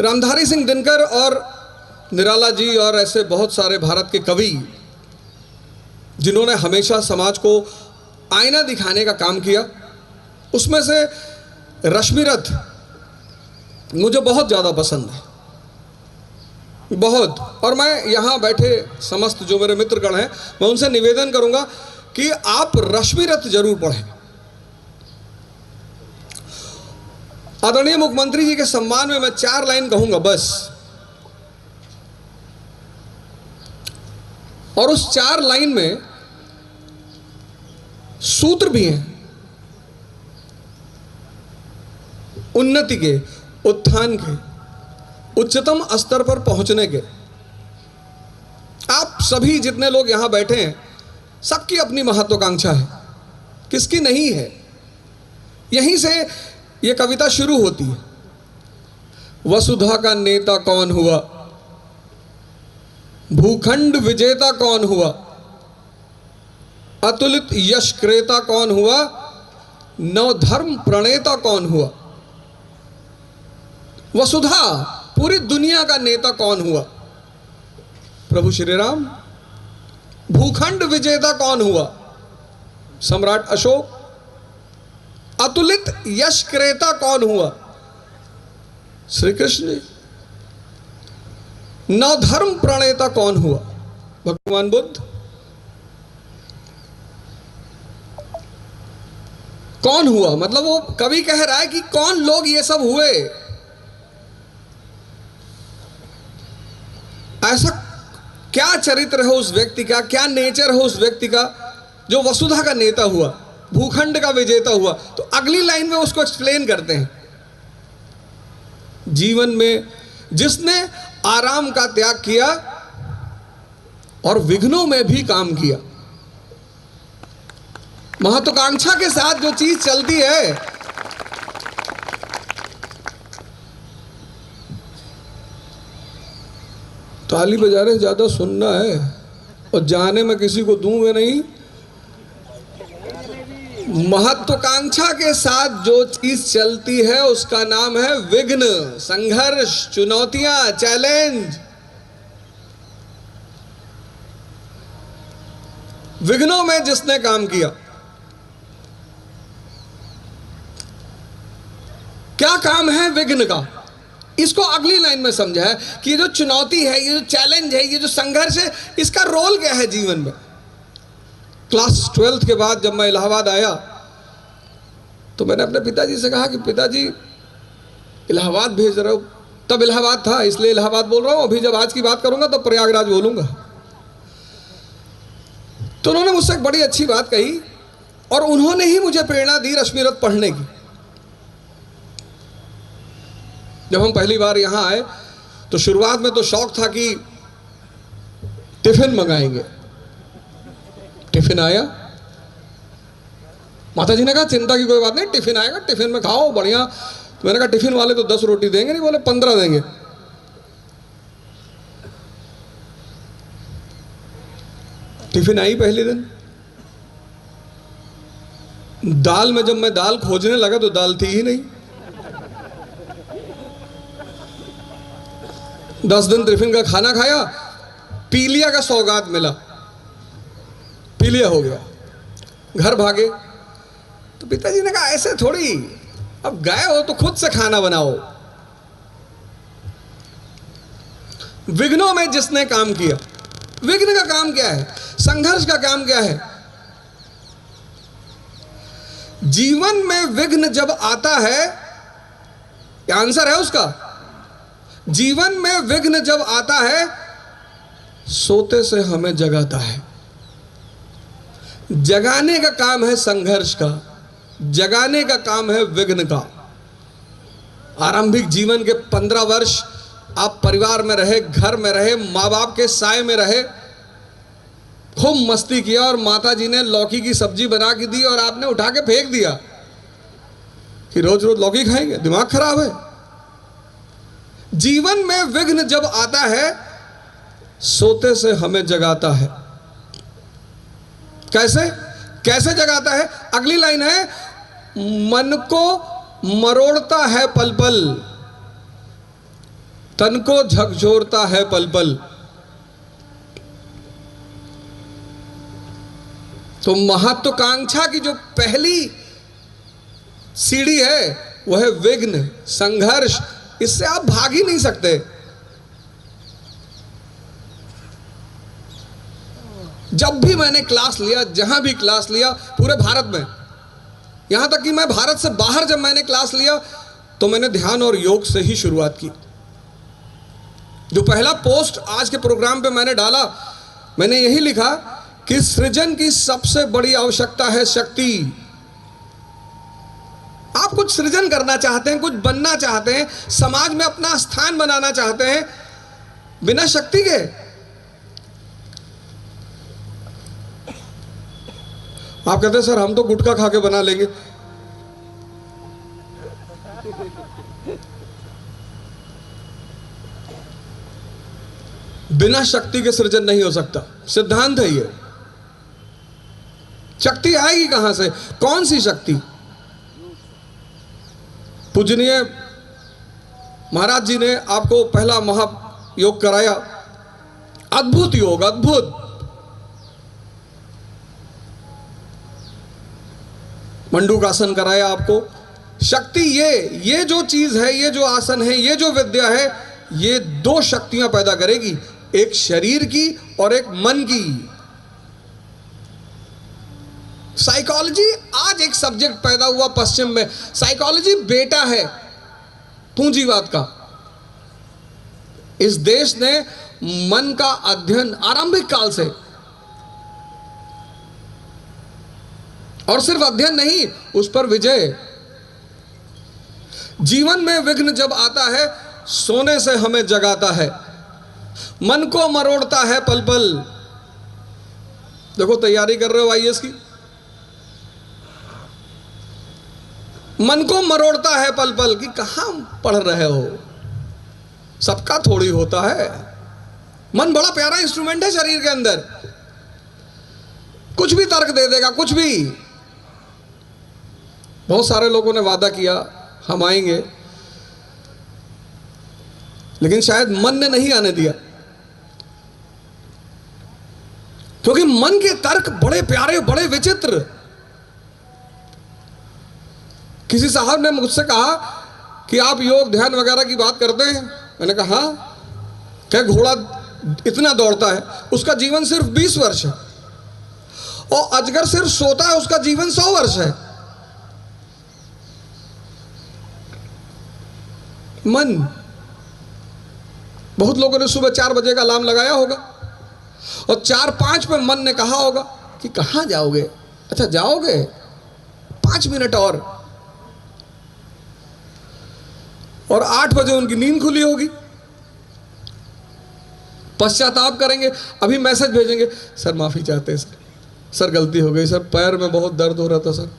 रामधारी सिंह दिनकर और निराला जी और ऐसे बहुत सारे भारत के कवि जिन्होंने हमेशा समाज को आईना दिखाने का काम किया, उसमें से रश्मिरथ मुझे बहुत ज़्यादा पसंद है, बहुत। और मैं यहाँ बैठे समस्त जो मेरे मित्रगण हैं, मैं उनसे निवेदन करूँगा कि आप रश्मिरथ जरूर पढ़ें। आदरणीय मुख्यमंत्री जी के सम्मान में मैं 4 लाइन कहूँगा बस, और उस 4 लाइन में सूत्र भी हैं उन्नति के, उत्थान के, उच्चतम स्तर पर पहुंचने के। आप सभी जितने लोग यहां बैठे हैं, सबकी अपनी महत्वाकांक्षा है, किसकी नहीं है। यहीं से यह कविता शुरू होती है। वसुधा का नेता कौन हुआ, भूखंड विजेता कौन हुआ, अतुलित यश क्रेता कौन हुआ, नवधर्म प्रणेता कौन हुआ। वसुधा, पूरी दुनिया का नेता कौन हुआ, प्रभु श्री राम। भूखंड विजेता कौन हुआ, सम्राट अशोक। अतुलित यश क्रेता कौन हुआ, श्री कृष्ण जी। नवधर्म प्रणेता कौन हुआ, भगवान बुद्ध। कौन हुआ मतलब वो कवि कह रहा है कि कौन लोग ये सब हुए। ऐसा क्या चरित्र है उस व्यक्ति का, क्या नेचर है उस व्यक्ति का जो वसुधा का नेता हुआ, भूखंड का विजेता हुआ। तो अगली लाइन में उसको एक्सप्लेन करते हैं। जीवन में जिसने आराम का त्याग किया और विघ्नों में भी काम किया। महत्वाकांक्षा के साथ जो चीज चलती है, ताली बजा रहे ज्यादा सुनना है और जाने में किसी को दूंगे नहीं। महत्वाकांक्षा के साथ जो चीज चलती है उसका नाम है विघ्न, संघर्ष, चुनौतियां, चैलेंज। विघ्नों में जिसने काम किया, क्या काम है विघ्न का, इसको अगली लाइन में समझा है कि ये जो चुनौती है, ये जो चैलेंज है, ये जो संघर्ष है, इसका रोल क्या है जीवन में। क्लास 12th के बाद जब मैं इलाहाबाद आया तो मैंने अपने पिताजी से कहा कि पिताजी इलाहाबाद भेज रहा हूँ। तब इलाहाबाद था इसलिए इलाहाबाद बोल रहा हूँ, अभी जब आज की बात करूंगा तो प्रयागराज बोलूंगा। तो उन्होंने मुझसे एक बड़ी अच्छी बात कही और उन्होंने ही मुझे प्रेरणा दी रश्मिरथ पढ़ने की। जब हम पहली बार यहाँ आए तो शुरुआत में तो शौक था कि टिफिन मंगाएंगे। टिफिन आया, माता जी ने कहा चिंता की कोई बात नहीं, टिफिन आएगा, टिफिन में खाओ बढ़िया। तो मैंने कहा टिफिन वाले तो 10 रोटी देंगे नहीं, बोले 15 देंगे। टिफिन आई पहले दिन, दाल में जब मैं दाल खोजने लगा तो दाल थी ही नहीं। 10 दिन टिफिन का खाना खाया, पीलिया का सौगात मिला, पीलिया हो गया, घर भागे। तो पिताजी ने कहा ऐसे थोड़ी, अब गए हो तो खुद से खाना बनाओ। विघ्नों में जिसने काम किया, विघ्न का काम क्या है, संघर्ष का काम क्या है। जीवन में विघ्न जब आता है, क्या आंसर है उसका, जीवन में विघ्न जब आता है सोते से हमें जगाता है। जगाने का काम है संघर्ष का, जगाने का काम है विघ्न का। आरंभिक जीवन के 15 वर्ष आप परिवार में रहे, घर में रहे, माँ बाप के साए में रहे, खूब मस्ती किया और माता जी ने लौकी की सब्जी बना के दी और आपने उठा के फेंक दिया कि रोज रोज लौकी खाएंगे, दिमाग खराब है। जीवन में विघ्न जब आता है सोते से हमें जगाता है। कैसे कैसे जगाता है, अगली लाइन है, मन को मरोड़ता है पल पल, तन को झकझोरता है पल पल। तो महत्वाकांक्षा की जो पहली सीढ़ी है वो है विघ्न, संघर्ष। इससे आप भाग ही नहीं सकते। जब भी मैंने क्लास लिया, जहां भी क्लास लिया पूरे भारत में, यहां तक कि मैं भारत से बाहर जब मैंने क्लास लिया तो मैंने ध्यान और योग से ही शुरुआत की। जो पहला पोस्ट आज के प्रोग्राम पे मैंने डाला, मैंने यही लिखा कि सृजन की सबसे बड़ी आवश्यकता है शक्ति। आप कुछ सृजन करना चाहते हैं, कुछ बनना चाहते हैं, समाज में अपना स्थान बनाना चाहते हैं, बिना शक्ति के आप कहते हैं सर हम तो गुटखा खा के बना लेंगे। बिना शक्ति के सृजन नहीं हो सकता, सिद्धांत है ये। शक्ति आएगी कहां से? कौन सी शक्ति? पूजनीय महाराज जी ने आपको पहला महायोग कराया, अद्भुत योग, अद्भुत। मंडूकासन कराया आपको। शक्ति ये जो चीज है, ये जो आसन है, ये जो विद्या है, ये दो शक्तियां पैदा करेगी, एक शरीर की और एक मन की। साइकोलॉजी आज एक सब्जेक्ट पैदा हुआ पश्चिम में। साइकोलॉजी बेटा है पूंजीवाद का। इस देश ने मन का अध्ययन आरंभिक काल से, और सिर्फ अध्ययन नहीं, उस पर विजय। जीवन में विघ्न जब आता है, सोने से हमें जगाता है, मन को मरोड़ता है पल पल। देखो तैयारी कर रहे हो आईएएस की, मन को मरोड़ता है पल पल कि कहां पढ़ रहे हो। सबका थोड़ी होता है। मन बड़ा प्यारा इंस्ट्रूमेंट है शरीर के अंदर, कुछ भी तर्क दे देगा, कुछ भी। बहुत सारे लोगों ने वादा किया हम आएंगे, लेकिन शायद मन ने नहीं आने दिया, क्योंकि मन के तर्क बड़े प्यारे, बड़े विचित्र। किसी साहब ने मुझसे कहा कि आप योग ध्यान वगैरह की बात करते हैं। मैंने कहा क्या घोड़ा इतना दौड़ता है, उसका जीवन सिर्फ 20 वर्ष है, और अजगर सिर्फ सोता है, उसका जीवन 100 वर्ष है। मन, बहुत लोगों ने सुबह 4 बजे का अलार्म लगाया होगा, और 4-5 पे मन ने कहा होगा कि कहां जाओगे? अच्छा जाओगे, 5 मिनट और 8 बजे उनकी नींद खुली होगी। पश्चाताप करेंगे, अभी मैसेज भेजेंगे, सर माफी चाहते हैं सर, सर गलती हो गई सर, पैर में बहुत दर्द हो रहा था सर,